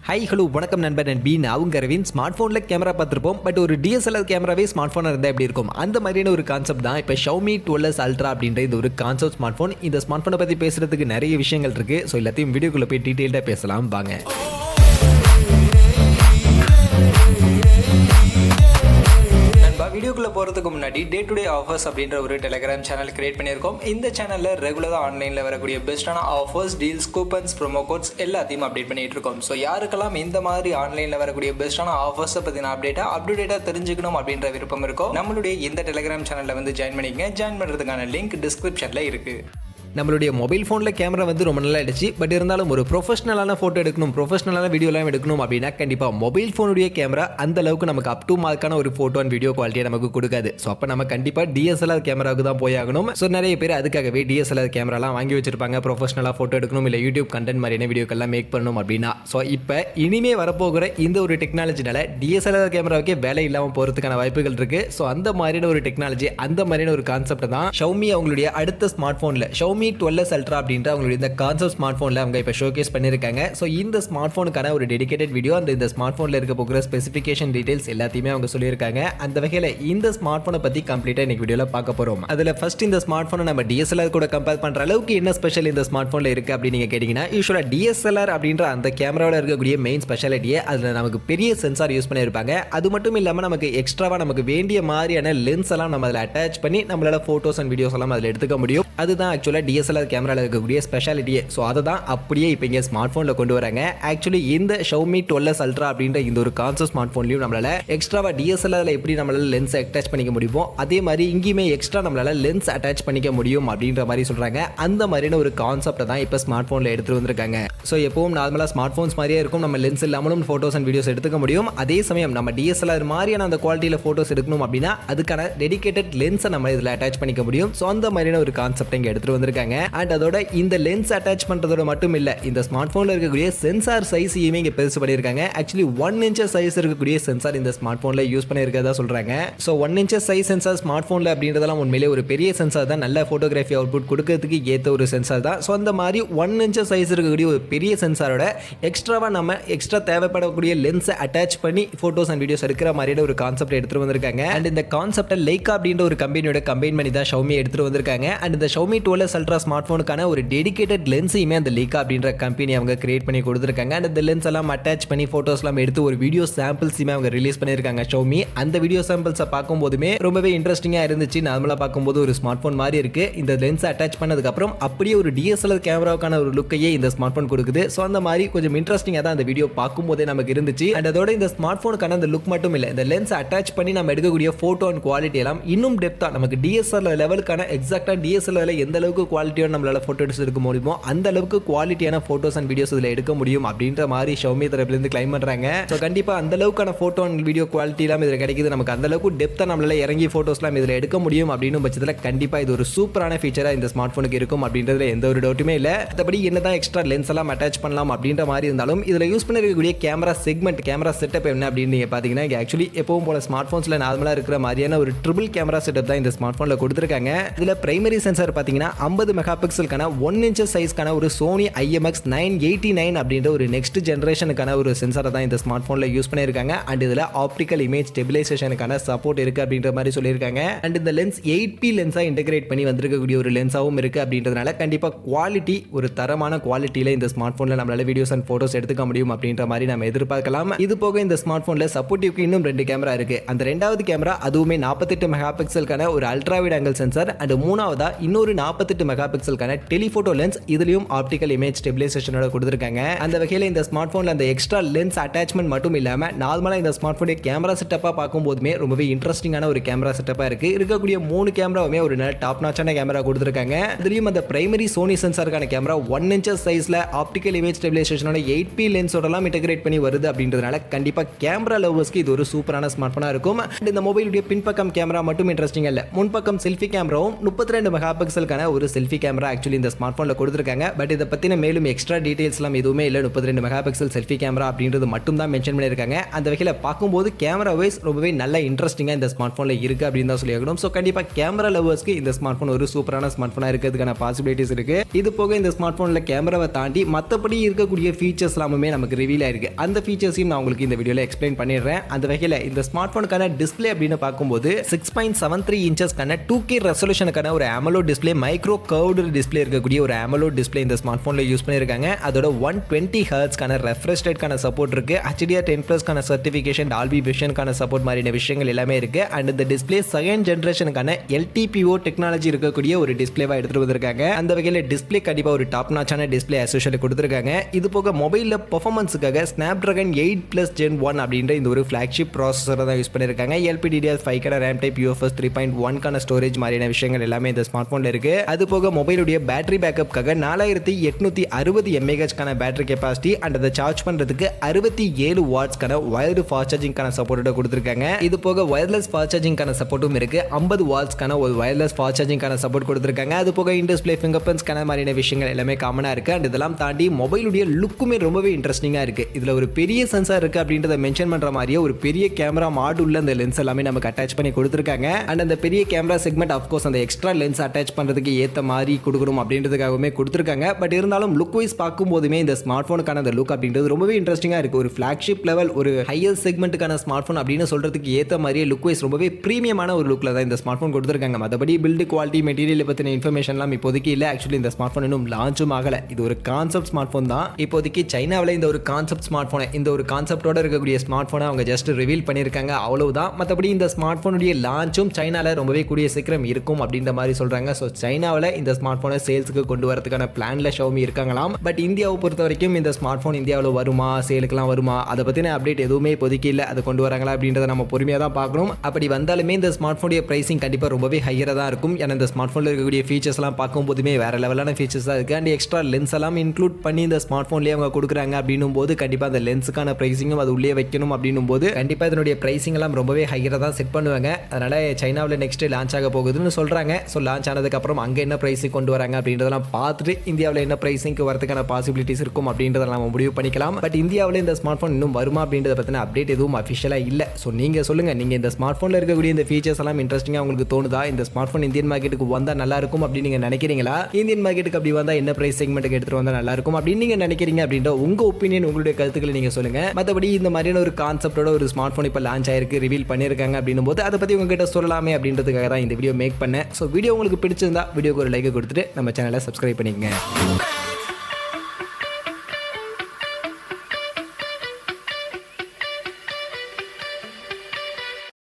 Hi hello வணக்கம் நண்பர் நண்பி நான் உங்க அரவிந்த். ஸ்மார்ட் ஃபோனில் கேமரா பார்த்துருப்போம், பட் ஒரு DSLR கேமராவே ஸ்மார்ட் ஃபோனாக இருந்தால் எப்படி இருக்கும் அந்த மாதிரியான ஒரு கான்செப்ட் தான் இப்போ Xiaomi 12s Ultra அப்படின்ற இது ஒரு கான்செப்ட் ஸ்மார்ட் ஃபோன். இந்த ஸ்மார்ட் ஃபோனை பற்றி பேசுறதுக்கு நிறைய விஷயங்கள் இருக்குது. ஸோ எல்லாத்தையும் வீடியோக்குள்ளே போய் டீட்டெயில்டாக பேசலாம் வாங்க. வீடியோக்குள்ளே போகிறதுக்கு முன்னாடி டே டு டே ஆஃபர்ஸ் அப்படின்ற ஒரு டெலிகிராம் சேனல் கிரியேட் பண்ணியிருக்கோம். இந்த சேனலில் ரெகுலராக ஆன்லைனில் வரக்கூடிய பெஸ்ட்டான offers, deals, coupons, promo quotes எல்லாத்தையும் அப்டேட் பண்ணிட்டு இருக்கோம். ஸோ யாருக்கெல்லாம் இந்த மாதிரி ஆன்லைனில் வரக்கூடிய பெஸ்ட்டான ஆஃபர்ஸை பற்றின அப்டேட்டாக தெரிஞ்சுக்கணும் அப்படின்ற விருப்பம் இருக்கும், நம்மளுடைய இந்த டெலிகிராம் சேனலில் வந்து ஜாயின் பண்ணிக்கங்க. ஜாயின் பண்ணுறதுக்கான லிங்க் டிஸ்கிரிப்ஷனில் இருக்குது. நம்மளுடைய மொபைல் ஃபோனில் கேமரா வந்து ரொம்ப நல்லா ஆயிடுச்சு. பட் இருந்தாலும் ஒரு ப்ரொஃபஷனலான ஃபோட்டோ எடுக்கணும், ப்ரொஃபஷனலான வீடியோலாம் எடுக்கணும் அப்படின்னா கண்டிப்பாக மொபைல் ஃபோனுடைய கேமரா அந்த அளவுக்கு நமக்கு அப் டு மார்க்கான ஒரு ஃபோட்டோ அண்ட் வீடியோ குவாலிட்டியை நமக்கு கொடுக்காது. ஸோ அப்போ நம்ம கண்டிப்பாக DSLR கேமராவுக்கு தான் போயாகணும். ஸோ நிறைய பேர் அதுக்காகவே DSLR கேமராலாம் வாங்கி வச்சிருப்பாங்க, ப்ரொஃபஷனலாக ஃபோட்டோ எடுக்கணும், இல்லை யூடியூப் கண்டென்ட் மாதிரியான வீடியோக்கெல்லாம் மேக் பண்ணணும் அப்படின்னா. ஸோ இப்போ இனிமே வரப்போகிற இந்த ஒரு டெக்னாலஜினால DSLR கேமராவுக்கே வேலை இல்லாமல் போகிறதுக்கான வாய்ப்புகள் இருக்குது. ஸோ அந்த மாதிரியான ஒரு டெக்னாலஜி, அந்த மாதிரியான ஒரு கான்செப்ட் தான் Xiaomi அவங்களுடைய அடுத்த ஸ்மார்ட் ஃபோனில் Xiaomi 12s Ultra அப்படின்ற அவங்களுடைய இந்த கான்செப்ட் ஸ்மார்ட் ஃபோனில் அவங்க இப்போ ஷோகேஸ் பண்ணியிருக்காங்க. ஸோ இந்த ஸ்மார்ட் ஃபோனுக்கான ஒரு டெடிகேட்டட் வீடியோ, இந்த ஸ்மார்ட் ஃபோனில் இருக்க போகிற ஸ்பெசிஃபிகேஷன் டீடைல்ஸ் எல்லாத்தையுமே அவங்க சொல்லியிருக்காங்க. அந்த வகையில் இந்த ஸ்மார்ட் ஃபோனை பற்றி கம்ப்ளீட்டாக இன்னைக்கு வீடியோவில் பார்க்க போகிறோம். அதில் ஃபர்ஸ்ட் இந்த ஸ்மார்ட் ஃபோனை நம்ம DSLR கூட கம்பேர் பண்ணுற அளவுக்கு என்ன ஸ்பெஷல் இந்த ஸ்மார்ட் ஃபோனில் இருக்குது அப்படின்னு நீங்கள் கேட்டிங்கன்னா, யூஸ்வலாக DSLR அப்படின்ற அந்த கேமராவில் இருக்கக்கூடிய மெயின் ஸ்பெஷாலிட்டியே அதில் நமக்கு பெரிய சென்சார் யூஸ் பண்ணியிருப்பாங்க. அது மட்டும் இல்லாமல் நமக்கு எக்ஸ்ட்ராவாக நமக்கு வேண்டிய மாதிரியான லென்ஸ் எல்லாம் நம்ம அதில் அட்டாச் பண்ணி நம்மளால் ஃபோட்டோஸ் அண்ட் வீடியோஸ் எல்லாம் அதில் எடுத்துக்க முடியும். அதுதான் ஆக்சுவலாக DSLR கேமராவில் இருக்கக்கூடிய ஸ்பெஷாலிட்டியே. ஸோ அதை தான் அப்படியே இப்போ இங்கே ஸ்மார்ட் ஃபோனில் கொண்டு வராங்க. ஆக்சுவலி இந்த Xiaomi 12s Ultra அப்படின்ற இந்த ஒரு கான்செப்ட் ஸ்மார்ட் ஃபோன்லையும் நம்மளால் எக்ஸ்ட்ராவாக DSLRல எப்படி நம்மளால் லென்ஸ் அட்டாச் பண்ணிக்க முடியுமோ அதே மாதிரி இங்கேயுமே எக்ஸ்ட்ரா நம்மளால் லென்ஸ் அட்டாச் பண்ணிக்க முடியும் அப்படின்ற மாதிரி சொல்கிறாங்க. அந்த மாதிரியான ஒரு கான்செப்டை தான் இப்போ ஸ்மார்ட் ஃபோனில் எடுத்துகிட்டு வந்திருக்காங்க. ஸோ எப்பவும் நார்மலாக ஸ்மார்ட் ஃபோன்ஸ் மாதிரியே இருக்கும், நம்ம லென்ஸ் இல்லாமலும் ஃபோட்டோஸ் அண்ட் வீடியோஸ் எடுத்துக்க முடியும். அதே சமயம் நம்ம DSLR மாதிரியான அந்த குவாலிட்டியில் ஃபோட்டோஸ் எடுக்கணும் அப்படின்னா அதுக்கான டெடிகேட்டட் லென்ஸை நம்ம இதில் அட்டாச் பண்ணிக்க முடியும். ஸோ அந்த மாதிரியான ஒரு கான்செப்டை இங்கே எடுத்துகிட்டு வந்திருக்காங்க. அண்ட் அதோட இந்த லென்ஸ் அட்டாச் பண்றதோட மட்டும் இல்ல, இந்த ஸ்மார்ட் போன்ல இருக்கக்கூடிய சென்சார் சைஸையுமே இங்க பெருசு பண்ணிருக்காங்க. ஆக்சுவலி 1 inch சைஸ் இருக்கக்கூடிய சென்சார் இந்த ஸ்மார்ட் போன்ல யூஸ் பண்ணிருக்கதா சொல்றாங்க. So 1 inch size sensor smart போன்ல அப்படின்றதெல்லாம் உண்மையிலேயே ஒரு பெரிய சென்சார் தான், நல்ல போட்டோகிராஃபி அவுட்புட் கொடுக்கிறதுக்கு ஏத்த ஒரு சென்சார் தான். சோ அந்த மாதிரி 1 inch சைஸ் இருக்கக்கூடிய ஒரு பெரிய சென்சாரோட எக்ஸ்ட்ராவா நம்ம எக்ஸ்ட்ரா தேவைப்படக்கூடிய லென்ஸை அட்டாச் பண்ணி போட்டோஸ் அண்ட் வீடியோஸ் எடுக்கிற மாதிரியான ஒரு கான்செப்ட் எடுத்துட்டு வந்திருக்காங்க. அண்ட் இந்த கான்செப்டை லைக்கா அப்படின்ற ஒரு கம்பெனியோட கம்பைன் பண்ணி தான் Xiaomi எடுத்துட்டு வந்திருக்காங்க. அண்ட் இந்த Xiaomi 12s Ultra ஸ்மார்ட் போனுக்கான ஒரு டெடிகேட்டட் லென்ஸையுமே அந்த லைக்கா அப்படின்ற கம்பெனி அவங்க கிரியேட் பண்ணி கொடுத்துருக்காங்க. அண்ட் இந்த லென்ஸ் எல்லாம் அட்டாச் பண்ணி போட்டோஸ் எல்லாம் எடுத்து ஒரு வீடியோ சாம்பிள்ஸுமே அவங்க ரிலீஸ் பண்ணியிருக்காங்க Xiaomi. அந்த வீடியோ சாம்பிள்ஸை பார்க்கும்போதுமே ரொம்பவே இன்ட்ரெஸ்டிங்காக இருந்துச்சு. நார்மலாக பார்க்கும்போது ஒரு ஸ்மார்ட் ஃபோன் மாதிரி இருக்கு. இந்த லென்ஸ் அட்டாச் பண்ணதுக்கப்புறம் அப்படியே ஒரு DSLR கேமராவுக்கான ஒரு லுக்கையே இந்த ஸ்மார்ட் ஃபோன் கொடுக்குது. ஸோ அந்த மாதிரி கொஞ்சம் இன்ட்ரெஸ்டிங்காக தான் அந்த வீடியோ பார்க்கும்போதே நமக்கு இருந்துச்சு. அண்ட் அதோட இந்த ஸ்மார்ட் ஃபோனுக்கான அந்த லுக் மட்டும் இல்லை, இந்த லென்ஸ் அட்டாச் பண்ணி நம்ம எடுக்கக்கூடிய ஃபோட்டோ அண்ட் குவாலிட்டி எல்லாம் இன்னும் டெப்த்தாக நமக்கு DSLR லெவலுக்கான எக்ஸாக்டாக DSLR எந்த அளவுக்கு குவாலிட்டியோட நம்மளால ஃபோட்டோ எடுக்க முடியுமோ அந்த அளவுக்கு குவாலிட்டியான போட்டோஸ் அண்ட் வீடியோஸ் இதில் எடுக்க முடியும் அப்படின்ற மாதிரி Xiaomi தரப்பிலிருந்து கிளைம் பண்றாங்க. ஸோ கண்டிப்பா அந்த அளவுக்கான போட்டோ அண்ட் வீடியோ குவாலிட்டி எல்லாம் இதில் கிடைக்குது, நமக்கு அந்த அளவுக்கு டெப்த்தாக நம்மளால இறங்கி போட்டோஸ்லாம் இதில் எடுக்க முடியும் அப்படின்னு பட்சத்தில் கண்டிப்பா இது ஒரு சூப்பரான ஃபீச்சரா இந்த ஸ்மார்ட் ஃபோனுக்கு இருக்கும் அப்படின்றதுல எந்த ஒரு டவுட்டுமே இல்லை. மற்றபடி என்னதான் எக்ஸ்ட்ரா லென்ஸ் எல்லாம் அட்டாச் பண்ணலாம் அப்படின்ற மாதிரி இருந்தாலும் இதில் யூஸ் பண்ணிருக்கக்கூடிய கேமரா செக்மெண்ட், கேமரா செட்டப் என்ன அப்படின்னு நீங்க பாத்தீங்கன்னா ஆக்சுவலி எப்பவும் போல ஸ்மார்ட் போன்ஸ்ல நார்மலா இருக்கிற மாதிரியான ஒரு ட்ரிபிள் கேமரா செட்டப் தான் இந்த ஸ்மார்ட் போன்ல கொடுத்திருக்காங்க. இதுல பிரைமரி சென்சார் பாத்தீங்கன்னா 50 மெகா பிக்சலுக்கான 1 inch சைஸ்க்கான ஒரு Sony IMX989 அப்படின்ற ஒரு நெக்ஸ்ட் ஜெனரேஷனுக்கான ஒரு சென்சாரை தான் இந்த ஸ்மார்ட் போன்ல யூஸ் பண்ணியிருக்காங்க. அண்ட் இதுல ஆப்டிக்கல் இமேஜ் ஸ்டெபிலைசேஷனுக்கான சப்போர்ட் இருக்கு அப்படின்ற மாதிரி சொல்லியிருக்காங்க. அண்ட் இந்த லென்ஸ் 8P லென்ஸா இன்டகிரேட் பண்ணி வந்திருக்கக்கூடிய ஒரு லென்ஸாவும் இருக்கு அப்படின்றதுனால கண்டிப்பா குவாலிட்டி ஒரு தரமான குவாலிட்டியில இந்த ஸ்மார்ட் போன்ல நம்மளால வீடியோஸ் அண்ட் போட்டோஸ் எடுத்துக்க முடியும் அப்படின்ற மாதிரி நம்ம எதிர்பார்க்கலாம். இது போக இந்த ஸ்மார்ட் போன்ல சப்போர்ட்டிவ்க்கு இன்னும் 2 கேமரா இருக்கு. அந்த ரெண்டாவது கேமரா அதுவுமே 48 மெகா பிக்சலுக்கான ஒரு ultra wide angle sensor. And மூணாவதா இன்னொரு 48 மெகா பிக்சலுக்கான டெலிஃபோட்டோ லென்ஸ், இதுலயும் ஆப்டிகல் இமேஜ் ஸ்டெபிலைசேஷனோட கொடுத்திருக்காங்க. அந்த வகையில் இந்த ஸ்மார்ட் போன்ல அந்த எக்ஸ்ட்ரா லென்ஸ் அட்டாச்மெண்ட் மட்டும் இல்லாம நார்மலா இந்த ஸ்மார்ட் போனுடைய கேமரா செட்டப்பா பார்க்கும்போதுமே ரொம்பவே இன்ட்ரெஸ்டிங்கான ஒரு கேமரா செட்டப்பா இருக்கு. இருக்கக்கூடிய 3 கேமராவுமே ஒரு நல்ல டாப் நாச்சான கேமரா கொடுத்திருக்காங்க. இதுலயும் அந்த பிரைமரி சோனி சென்சாருக்கான கேமரா 1 inch சைஸ்ல ஆப்டிகல் இமேஜ் ஸ்டெபிலைசேஷனோட 8P லென்ஸோடலாம் இன்டகிரேட் பண்ணி வருது அப்படின்றதுனால கண்டிப்பா கேமரா லவர்ஸ்க்கு இது ஒரு சூப்பரான ஸ்மார்ட் போனா இருக்கும். இந்த மொபைலுடைய பின்பக்கம் கேமரா மட்டும் இன்ட்ரெஸ்டிங் இல்ல, முன்பக்கம் செல்ஃபி கேமராவும் 32 மெகா பிக்சலுக்கான ஒரு செல்ஃபி செல்ஃபி கேமரா ஆக்சுவலி இந்த ஸ்மார்ட் ஃபோனில் கொடுத்துருக்காங்க. பட் இதை பற்றின மேலும் எக்ஸ்ட்ரா டீடைல்ஸ்லாம் எதுவுமே இல்லை. 32 மெகா பிக்சல் செல்ஃபி கேமரா அப்படின்றது மட்டும் தான் மென்ஷன் பண்ணியிருக்காங்க. அந்த வகையில் பார்க்கும்போது கேமரா வைஸ் ரொம்பவே நல்ல இன்ட்ரெஸ்டிங்காக இந்த ஸ்மார்ட் ஃபோனில் இருக்குது அப்படின்னு தான் சொல்லியிருக்கணும். ஸோ கண்டிப்பாக கேமரா லவர்ஸ்க்கு இந்த ஸ்மார்ட் ஃபோன் ஒரு சூப்பரான ஸ்மார்ட் ஃபோனாக இருக்கிறதுக்கான பாசிபிலிட்டிஸ் இருக்குது. இது போக இந்த ஸ்மார்ட் ஃபோனில் கேமராவை தாண்டி மற்றபடி இருக்கக்கூடிய ஃபீச்சர்ஸ் எல்லாமே நமக்கு ரிவீல் ஆயிருக்கு. அந்த ஃபீச்சர்ஸையும் நான் உங்களுக்கு இந்த வீடியோவில் எக்ஸ்பிளைன் பண்ணிடுறேன். அந்த வகையில் இந்த ஸ்மார்ட் ஃபோனுக்கான டிஸ்பிளே அப்படின்னு பார்க்கும்போது 6.73 இன்ச்சஸ்க்கான 2K ரெசல்யூஷனுக்கான ஒரு AMOLED display, micro curved display இருக்கக்கூடிய ஒரு AMOLED டிஸ்பிளே இந்த ஸ்மார்ட் ஃபோனில் யூஸ் பண்ணியிருக்காங்க. அதோட 120 ஹெர்ட்ஸ்க்கான ரெஃப்ரெஷ் ரேட்க்கான சப்போர்ட் இருக்கு. HDR10+க்கான சர்டிஃபிகேஷன், டால்பி விஷனுக்கான சப்போர்ட் மாதிரியான விஷயங்கள் எல்லாமே இருக்கு. அண்ட் இந்த டிஸ்பிளே செகண்ட் ஜெனரேஷனுக்கான LTPO டெக்னாலஜி இருக்கக்கூடிய ஒரு டிஸ்பிளேவா எடுத்துட்டு வந்திருக்காங்க. அந்த வகையில் டிஸ்பிளே கண்டிப்பா ஒரு டாப் நாச்சான டிஸ்பிளே அசோசியேட் கொடுத்திருக்காங்க. இது போக மொபைல்ல பெர்ஃபார்மன்ஸுக்காக Snapdragon 8+ Gen 1 அப்படின்ற இந்த ஒரு ஃபிளாக்ஷிப் ப்ராசஸரை தான் யூஸ் பண்ணியிருக்காங்க. LPDDR5 RAM type, UFS 3.1 storage மாதிரியான விஷயங்கள் எல்லாமே இந்த ஸ்மார்ட் போன்ல இருக்கு. அது போக மொபைலுடைய பேட்டரி பேக்கப்காக 4860 mAh பேட்டரி கெபாசிட்டி அண்ட் அதை சார்ஜ் பண்றதுக்கு 67 வாட்ஸ்க்கான வயர்டு ஃபாஸ்ட் சார்ஜிங்கான சப்போர்ட்டோட கொடுத்திருக்காங்க. இது போக வயர்லெஸ் ஃபாஸ்ட் சார்ஜிங்கான சப்போர்ட்டும் இருக்கு. 50 வாட்ஸ்க்கான ஒரு வயர்லெஸ் ஃபாஸ்ட் சார்ஜிங்கான சப்போர்ட் கொடுத்திருக்காங்க. அது போக இன் டிஸ்ப்ளே ஃபிங்கர் பிரிண்ட் ஸ்கேனர் மாதிரியான விஷயங்கள் எல்லாமே காமனா இருக்கு. அண்ட் இதெல்லாம் தாண்டி மொபைலுடைய லுக்குமே ரொம்பவே இன்ட்ரெஸ்டிங்கா இருக்கு. இதுல ஒரு பெரிய சென்சார் இருக்கு அப்படின்றத மென்ஷன் பண்ற மாதிரியே ஒரு பெரிய கேமரா மாடுள்ள அந்த லென்ஸ் எல்லாமே நமக்கு அட்டாச் பண்ணி கொடுத்திருக்காங்க. அண்ட் அந்த பெரிய கேமரா செக்மெண்ட் ஆஃப்கோர்ஸ் அந்த எக்ஸ்ட்ரா லென்ஸ் அட்டாச் பண்றதுக்கு ஏத்த மாதிரி கொடுக்கணும் அப்படின்றதுக்காகவே கொடுத்திருக்காங்க. பட் இருந்தாலும் லுக் வைஸ் பார்க்கும் போதுமே இந்த ஸ்மார்ட் போனுக்கான அந்த லுக் அப்படின்றது ரொம்பவே இன்ட்ரெஸ்டிங்கா இருக்கு. ஒரு ஃபிளாக்ஷிப் லெவல், ஒரு ஹையர் செக்மெண்ட்டுக்கான ஸ்மார்ட் போன் அப்படின்னு சொல்றதுக்கு ஏத்த மாதிரியே லுக் வைஸ் ரொம்பவே பிரீமியமான ஒரு லுக்ல தான் இந்த ஸ்மார்ட் போன் கொடுத்திருக்காங்க. மற்றபடி பில்டு குவாலிட்டி, மெட்டீரியல் பத்தின இன்ஃபர்மேஷன்லாம் இப்போதைக்கு இல்லை. ஆக்சுவலி இந்த ஸ்மார்ட் போன் இன்னும் லான்ச்சும் ஆகல. இது ஒரு கான்செப்ட் ஸ்மார்ட் போன் தான். இப்போதைக்கு சைனாவில் இந்த ஒரு கான்செப்ட் ஸ்மார்ட் போன், இந்த ஒரு கான்செப்டோட இருக்கக்கூடிய ஸ்மார்ட் போனை அவங்க ஜஸ்ட் ரிவீல் பண்ணியிருக்காங்க, அவ்வளவுதான். மற்றபடி இந்த ஸ்மார்ட் போனுடைய லான்ச்சும் சைனாவில் ரொம்பவே கூடிய சீக்கிரம் இருக்கும் அப்படின்ற மாதிரி சொல்றாங்க. ஸோ சைனாவில் இந்த ஸ்மார்ட் போனை சேல்ஸுக்கு கொண்டு வரதுக்கான பிளான்ல Xiaomi இருக்காங்களாம். பட் இந்தியாவை பொறுத்த வரைக்கும் இந்த ஸ்மார்ட் போன் இந்தியாவில் வருமா, சேலுக்குலாம் வருமா, அதை பத்தின அப்டேட் எதுவுமே இப்போதைக்கு இல்லை. அதை கொண்டு வராங்களா அப்படின்றத நம்ம பொறுமையாக தான் பார்க்கணும். அப்படி வந்தாலுமே இந்த ஸ்மார்ட் போனுடைய பிரைசிங் கண்டிப்பாக ரொம்பவே ஹையராக தான் இருக்கும். ஏன்னா இந்த ஸ்மார்ட் போனில் இருக்கக்கூடிய ஃபீச்சர்ஸ் எல்லாம் பார்க்கும்போதுமே வேற லெவலான ஃபீச்சர்ஸ் தான் இருக்கு. அண்ட் எக்ஸ்ட்ரா லென்ஸ் எல்லாம் இன்க்ளூட் பண்ணி இந்த ஸ்மார்ட் போன்லேயே அவங்க கொடுக்குறாங்க அப்படின்னும் போது கண்டிப்பாக அந்த லென்ஸுக்கான பிரைசிங்கும் அது உள்ளே வைக்கணும் அப்படின்னும் போது கண்டிப்பாக இதனுடைய பிரைசிங் எல்லாம் ரொம்பவே ஹையராக தான் செட் பண்ணுவாங்க. அதனால சைனாவில் நெக்ஸ்ட் லான்ச் ஆக போகுதுன்னு சொல்றாங்க. ஸோ லான்ச் ஆனதுக்கு அப்புறம் அங்கே என்ன பிரைசிங் கொண்டு வராங்க அப்படின்றதெல்லாம் பார்த்துட்டு இந்தியாவில் என்ன பிரைசிங்க்கு வரதுக்கான பாசிபிலிட்டிஸ் இருக்கும் அப்படின்றத நம்ம முடிவு பண்ணிக்கலாம். பட் இந்தியாவில் இந்த ஸ்மார்ட் போன் இன்னும் வருமா அப்படின்றத பற்றின அப்டேட் எதுவும் அஃபிஷியலாக இல்லை. ஸோ நீங்கள் சொல்லுங்கள், நீங்கள் இந்த ஸ்மார்ட் ஃபோனில் இருக்கக்கூடிய இந்த ஃபீச்சர்ஸ் எல்லாம் இன்ட்ரெஸ்டிங்காக உங்களுக்கு தோணுதா? இந்த ஸ்மார்ட் ஃபோன் இந்தியன் மார்க்கெட்டுக்கு வந்தால் நல்லா இருக்கும் அப்படின்னு நீங்கள் நினைக்கிறீங்களா? இந்தியன் மார்க்கெட்டுக்கு அப்படி வந்தால் என்ன பிரைஸ் செக்மெண்ட்டுக்கு எடுத்துகிட்டு வந்தால் நல்லா இருக்கும் அப்படின்னு நீங்கள் நினைக்கிறீங்க அப்படின்ற உங்கள் ஒப்பீனியன், உங்களுடைய கருத்துக்களை நீங்கள் சொல்லுங்கள். மற்றபடி இந்த மாதிரியான ஒரு கான்செப்டோட ஒரு ஸ்மார்ட் ஃபோன் இப்போ லான்ச் ஆயிருக்கு, ரிவீல் பண்ணியிருக்காங்க அப்படின்னும் போது அதை பற்றி உங்ககிட்ட சொல்லலாமே அப்படின்றதுக்காக தான் இந்த வீடியோ மேக் பண்ணேன். ஸோ வீடியோ உங்களுக்கு பிடிச்சிருந்தா வீடியோக்கு ஒரு லைக் கொடுத்துட்டு நம்ம சேனலை சப்ஸ்கிரைப் பண்ணிக்கங்க.